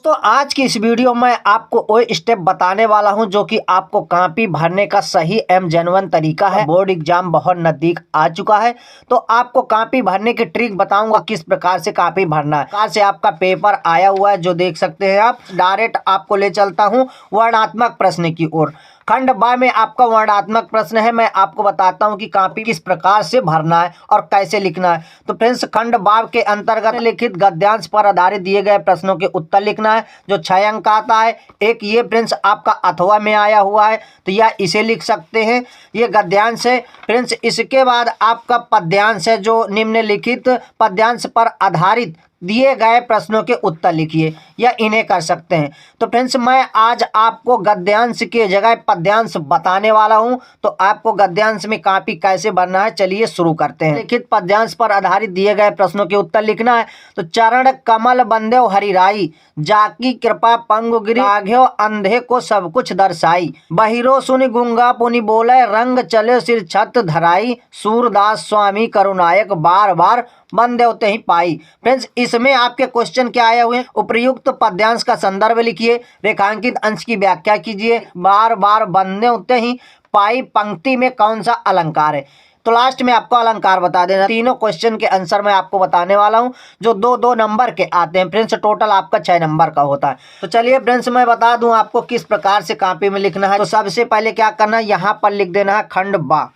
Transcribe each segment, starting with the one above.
दोस्तों आज की इस वीडियो में आपको वो स्टेप बताने वाला हूं जो कि आपको कॉपी भरने का सही एवं जेन्युइन तरीका है। बोर्ड एग्जाम बहुत नजदीक आ चुका है तो आपको कॉपी भरने की ट्रिक बताऊंगा किस प्रकार से कॉपी भरना है। प्रकार से आपका पेपर आया हुआ है जो देख सकते हैं आप। डायरेक्ट आपको ले चलता हूं वर्णनात्मक प्रश्न की ओर। खंड बा में आपका वर्णनात्मक प्रश्न है। मैं आपको बताता हूं कि कॉपी किस प्रकार से भरना है और कैसे लिखना है। तो फ्रेंड्स खंड बा के अंतर्गत लिखित गद्यांश पर आधारित दिए गए प्रश्नों के उत्तर लिखना है जो 6 अंक आता है। एक ये फ्रेंड्स आपका अथवा में आया हुआ है तो यह इसे लिख सकते हैं, ये गद्यांश है। फ्रेंड्स इसके बाद आपका पद्यांश है जो निम्नलिखित पद्यांश पर आधारित दिए गए प्रश्नों के उत्तर लिखिए या इन्हें कर सकते हैं। तो फ्रेंड्स मैं आज आपको गद्यांश के जगह पद्यांश बताने वाला हूं तो आपको गद्यांश में कॉपी कैसे भरना है चलिए शुरू करते हैं। लिखित पद्यांश पर आधारित दिए गए प्रश्नों के उत्तर लिखना है। तो चरण कमल बंदेव हरिराई, जाकी कृपा पंगु गिरि, आघ्यो अंधे को सब कुछ दर्शाई, बहिरो सुनि गुंगा पुनि बोले, रंग चले सिर छत धराई, सूरदास स्वामी करुनायक बार बार बंदेव ही पाई। फ्रेंड्स इसमें आपके क्वेश्चन क्या आए हुए हैं, उपयुक्त पद्यांश का संदर्भ लिखिए, रेखांकित अंश की व्याख्या कीजिए, बार बार बंदेव ही पाई पंक्ति में कौन सा अलंकार है। तो लास्ट में आपको अलंकार बता देना। तीनों क्वेश्चन के आंसर मैं आपको बताने वाला हूं जो 2-2 नंबर के आते हैं। फ्रेंड्स टोटल आपका 6 नंबर का होता है। तो चलिए फ्रेंड्स मैं बता दूं आपको किस प्रकार से कॉपी में लिखना है। तो सबसे पहले क्या करना है, यहां पर लिख देना है खंड बा।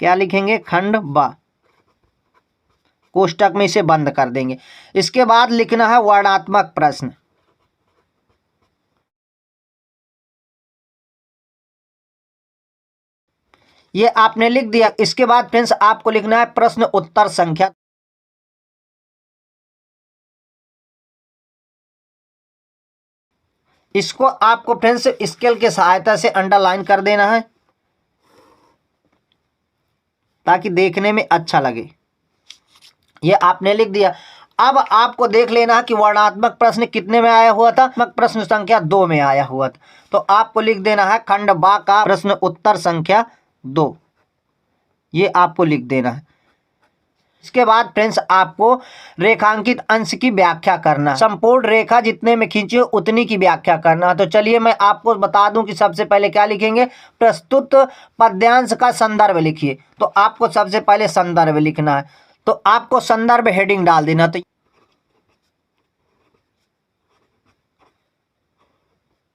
क्या लिखेंगे, खंड बा, कोष्टक में इसे बंद कर देंगे। इसके बाद लिखना है वर्णनात्मक प्रश्न। ये आपने लिख दिया। इसके बाद फ्रेंड्स आपको लिखना है प्रश्न उत्तर संख्या। इसको आपको फ्रेंड्स स्केल के सहायता से अंडरलाइन कर देना है ताकि देखने में अच्छा लगे। ये आपने लिख दिया। अब आपको देख लेना है कि वर्णनात्मक प्रश्न कितने में आया हुआ था। प्रश्न संख्या 2 में आया हुआ था। तो आपको लिख देना है खंड बा का प्रश्न उत्तर संख्या 2। ये आपको लिख देना है। इसके बाद फ्रेंड्स आपको रेखांकित अंश की व्याख्या करना है। संपूर्ण रेखा जितने में खींची उतनी की व्याख्या करना है। तो चलिए मैं आपको बता दूं कि सबसे पहले क्या लिखेंगे, प्रस्तुत पद्यांश का संदर्भ लिखिए। तो आपको सबसे पहले संदर्भ लिखना है। तो आपको संदर्भ हेडिंग डाल देना। तो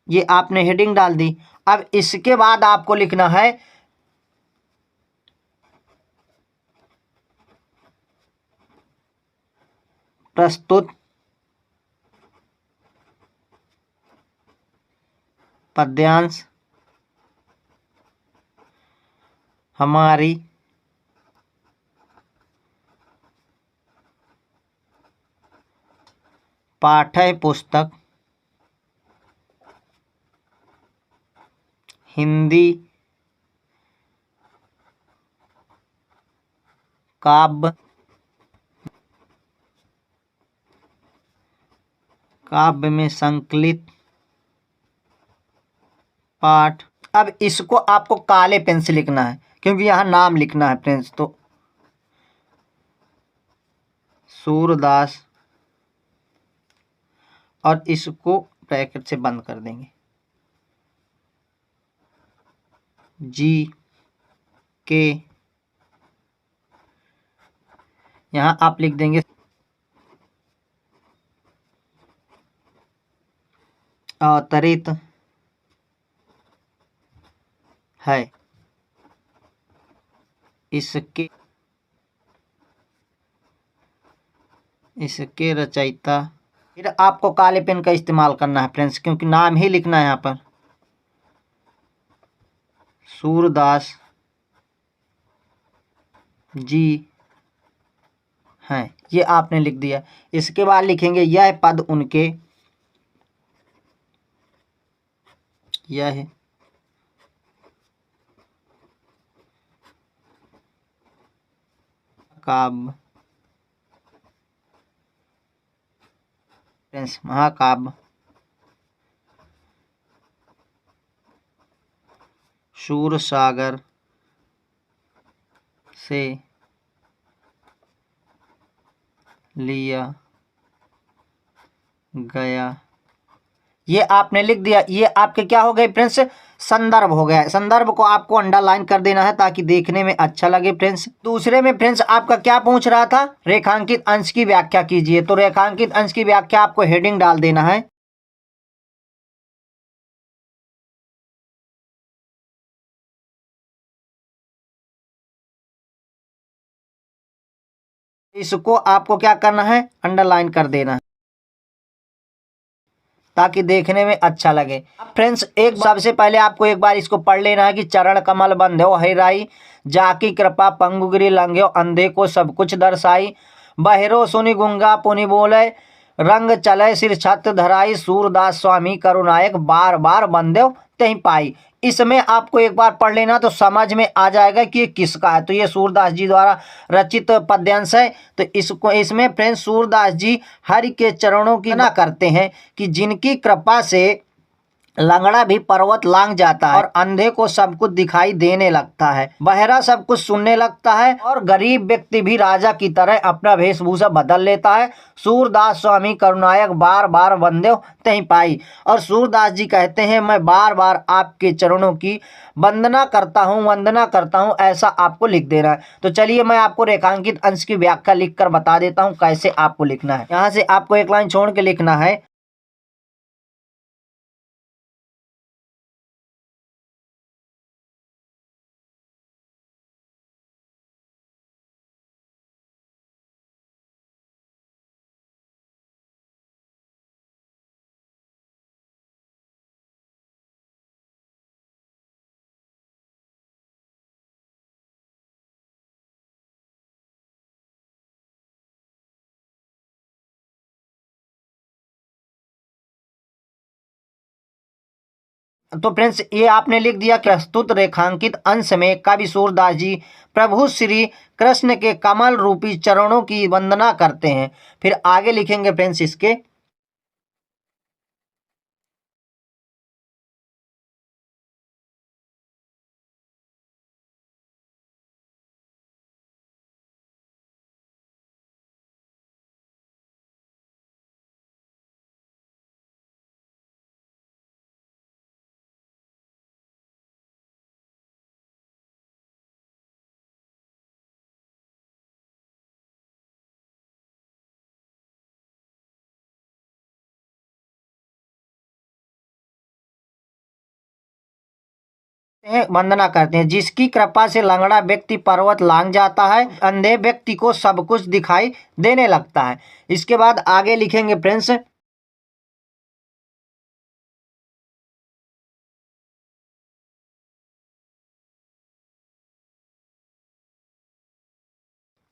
ये आपने हेडिंग डाल दी। अब इसके बाद आपको लिखना है प्रस्तुत पद्यांश हमारी पाठ्य पुस्तक हिंदी काव्य में संकलित पाठ। अब इसको आपको काले पेन से लिखना है क्योंकि यहां नाम लिखना है फ्रेंड्स। तो सूरदास और इसको ब्रैकेट से बंद कर देंगे, जी के। यहां आप लिख देंगे अवतरित है इसके रचयिता। फिर आपको काले पेन का इस्तेमाल करना है फ्रेंड्स क्योंकि नाम ही लिखना है यहाँ पर, सूरदास जी हैं। ये आपने लिख दिया। इसके बाद लिखेंगे यह पद उनके, यह काव्य फ्रेंड्स महाकाव्य सूरसागर से लिया गया, ये आपने लिख दिया। ये आपके क्या हो गए फ्रेंड्स, संदर्भ हो गया। संदर्भ को आपको अंडरलाइन कर देना है ताकि देखने में अच्छा लगे फ्रेंड्स। दूसरे में फ्रेंड्स आपका क्या पूछ रहा था, रेखांकित अंश की व्याख्या कीजिए। तो रेखांकित अंश की व्याख्या आपको हेडिंग डाल देना है। इसको आपको क्या करना है, अंडरलाइन कर देना है ताकि देखने में अच्छा लगे। अब फ्रेंड्स एक सबसे पहले आपको एक बार इसको पढ़ लेना है कि चरण कमल बंध्यो हरिराई, जाकी कृपा पंगुगिरि लंघ्यो, अंधे को सब कुछ दर्शाई, बहिरो सुनि गूंगा पुनि बोले, रंग चले सिर छत्र धराई, सूरदास स्वामी करुनायक, बार बार बंध्यो तहीं पाई। इसमें आपको एक बार पढ़ लेना तो समझ में आ जाएगा कि ये किसका है। तो ये सूरदास जी द्वारा रचित पद्यांश है। तो इसको इसमें फ्रेंड्स सूरदास जी हरि के चरणों की ना करते हैं कि जिनकी कृपा से लंगड़ा भी पर्वत लांग जाता है और अंधे को सब कुछ दिखाई देने लगता है, बहरा सब कुछ सुनने लगता है और गरीब व्यक्ति भी राजा की तरह अपना वेशभूषा बदल लेता है। सूरदास स्वामी करुनायक, बार बार बंध्यो तहीं पाई। और सूरदास जी कहते हैं मैं बार बार आपके चरणों की वंदना करता हूँ, ऐसा आपको लिख देना है। तो चलिए मैं आपको रेखांकित अंश की व्याख्या लिख कर बता देता हूँ कैसे आपको लिखना है। यहाँ से आपको एक लाइन छोड़ के लिखना है, तो फ्रेंड्स ये आपने लिख दिया कि प्रस्तुत रेखांकित अंश में कवि सूरदास जी प्रभु श्री कृष्ण के कमल रूपी चरणों की वंदना करते हैं। फिर आगे लिखेंगे फ्रेंड्स इसके, वंदना करते हैं, जिसकी कृपा से लंगड़ा व्यक्ति पर्वत लांग जाता है, अंधे व्यक्ति को सब कुछ दिखाई देने लगता है। इसके बाद आगे लिखेंगे फ्रेंड्स,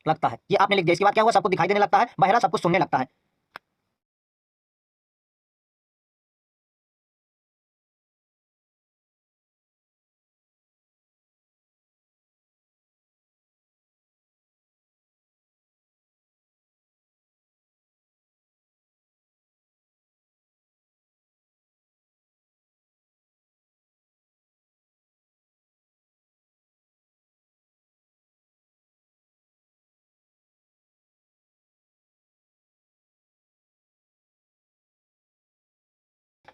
लगता है, ये आपने लिख दिया। इसके बाद क्या हुआ, सबको दिखाई देने लगता है, बहरा सब कुछ सुनने लगता है।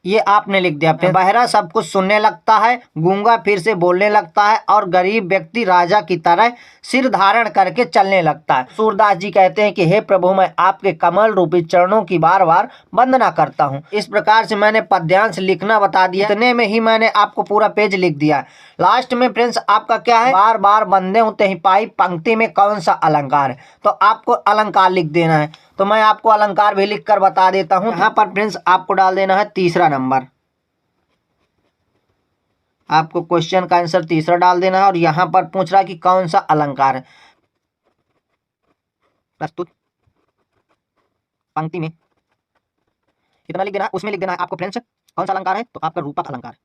ये आपने लिख दिया। फिर बहरा सब कुछ सुनने लगता है, गूंगा फिर से बोलने लगता है और गरीब व्यक्ति राजा की तरह सिर धारण करके चलने लगता है। सूरदास जी कहते हैं कि हे प्रभु मैं आपके कमल रूपी चरणों की बार बार वंदना करता हूँ। इस प्रकार से मैंने पद्यांश लिखना बता दिया, इतने में ही मैंने आपको पूरा पेज लिख दिया। लास्ट में फ्रेंड्स आपका क्या है, बार बार बंदे हूँ तहीं पाई पंक्ति में कौन सा अलंकार है, तो आपको अलंकार लिख देना है। तो मैं आपको अलंकार भी लिख कर बता देता हूँ। यहाँ पर फ्रेंड्स आपको डाल देना है तीसरा नंबर, आपको क्वेश्चन का आंसर तीसरा डाल देना है। और यहाँ पर पूछ रहा है कि कौन सा अलंकार है, प्रस्तुत पंक्ति में कितना लिख देना है, उसमें लिख देना है आपको फ्रेंड्स कौन सा अलंकार है, तो आपका रूपक अलंकार।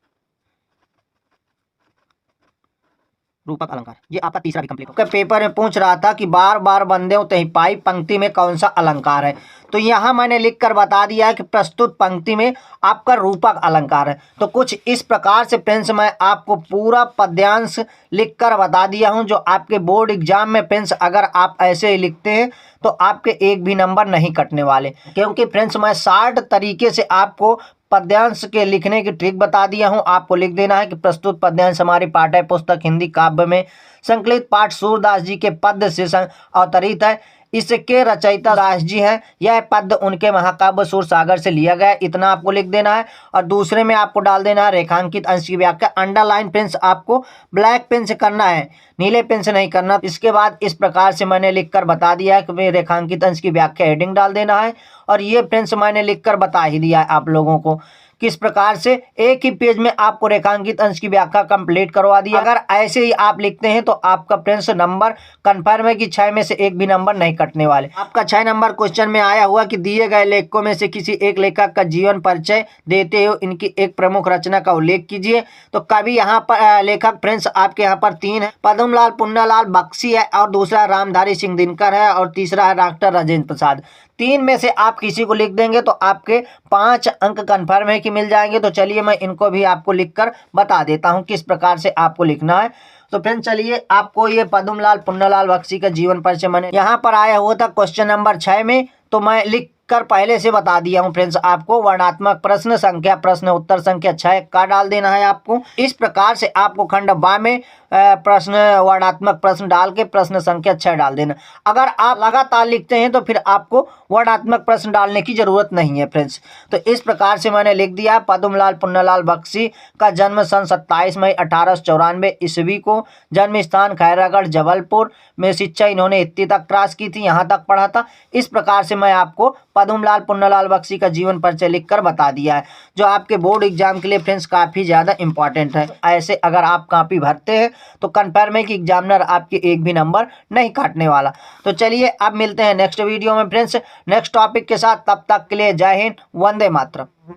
रूपक अलंकार, ये आपका तीसरा भी कंप्लीट हो। पेपर में पूछ रहा था कि बार बार बंदे तही पाई पंक्ति में कौन सा अलंकार है, तो यहाँ मैंने लिख कर बता दिया है कि प्रस्तुत पंक्ति में आपका रूपक अलंकार है। तो कुछ इस प्रकार से फ्रेंड्स मैं आपको पूरा पद्यांश लिख कर बता दिया हूँ, जो आपके बोर्ड एग्जाम में फ्रेंड्स अगर आप ऐसे ही लिखते हैं तो आपके एक भी नंबर नहीं कटने वाले, क्योंकि फ्रेंड्स मैं 60 तरीके से आपको पद्यांश के लिखने की ट्रिक बता दिया हूं। आपको लिख देना है कि प्रस्तुत पद्यांश हमारी पाठ्य पुस्तक हिंदी काव्य में संकलित पाठ सूरदास जी के पद्य से अवतरित है। इसके रचयिता दास जी हैं। यह पद्य उनके महाकाव्य सूरसागर से लिया गया है। इतना आपको लिख देना है। और दूसरे में आपको डाल देना है रेखांकित अंश की व्याख्या। अंडरलाइन पेन आपको ब्लैक पेन से करना है, नीले पेन से नहीं करना। इसके बाद इस प्रकार से मैंने लिखकर बता दिया है कि रेखांकित अंश की व्याख्या हेडिंग डाल देना है। और ये फ्रेंड्स मैंने लिखकर बता ही दिया है आप लोगों को किस प्रकार से एक ही पेज में आपको रेखांकित अंश की व्याख्या कंप्लीट करवा दी। अगर ऐसे ही आप लिखते हैं तो आपका फ्रेंड्स नंबर कंफर्म है कि 6 में से एक भी नंबर नहीं कटने वाले। आपका 6 नंबर क्वेश्चन में आया हुआ कि दिए गए लेखकों में से किसी एक लेखक का जीवन परिचय देते हुए इनकी एक प्रमुख रचना का उल्लेख कीजिए। तो कवि यहाँ पर लेखक फ्रेंड्स आपके यहाँ पर 3 है, पद्मलाल पुन्नालाल बख्शी है, और दूसरा रामधारी सिंह दिनकर है, और तीसरा है डॉक्टर राजेंद्र प्रसाद। 3 में से आप किसी को लिख देंगे तो आपके 5 अंक कंफर्म है कि मिल जाएंगे। तो चलिए मैं इनको भी आपको लिखकर बता देता हूं किस प्रकार से आपको लिखना है। तो फ्रेंड चलिए आपको ये पद्मलाल पुन्नालाल बख्शी का जीवन परिचय मैंने यहाँ पर आया हुआ था क्वेश्चन नंबर 6 में, तो मैं लिख कर पहले से बता दिया हूं फ्रेंड्स। आपको वर्णात्मक प्रश्न संख्या प्रश्न उत्तर संख्या 6 का डाल देना है। आपको इस प्रकार से आपको खंड बा में प्रश्न वर्णात्मक प्रश्न डाल के प्रश्न संख्या 6 डाल देना। अगर आप लगातार लिखते हैं तो फिर आपको वर्णात्मक प्रश्न डालने की जरूरत नहीं है फ्रेंड्स। तो इस प्रकार से मैंने लिख दिया पद्मलाल पुन्नालाल बख्शी का जन्म सन 27 मई 1894 ईस्वी को, जन्म स्थान खैरागढ़ जबलपुर में, शिक्षा इन्होंने 8वीं तक क्रॉस की थी, यहाँ तक पढ़ा था। इस प्रकार से मैं आपको पद्मलाल पुन्नालाल बख्शी का जीवन परिचय लिखकर बता दिया है, जो आपके बोर्ड एग्जाम के लिए फ्रेंड्स काफ़ी ज़्यादा इंपॉर्टेंट है। ऐसे अगर आप कॉपी भरते हैं तो कन्फर्म है कि एग्जामिनर आपके एक भी नंबर नहीं काटने वाला। तो चलिए अब मिलते हैं नेक्स्ट वीडियो में फ्रेंड्स नेक्स्ट टॉपिक के साथ। तब तक के लिए जय हिंद, वंदे मातरम।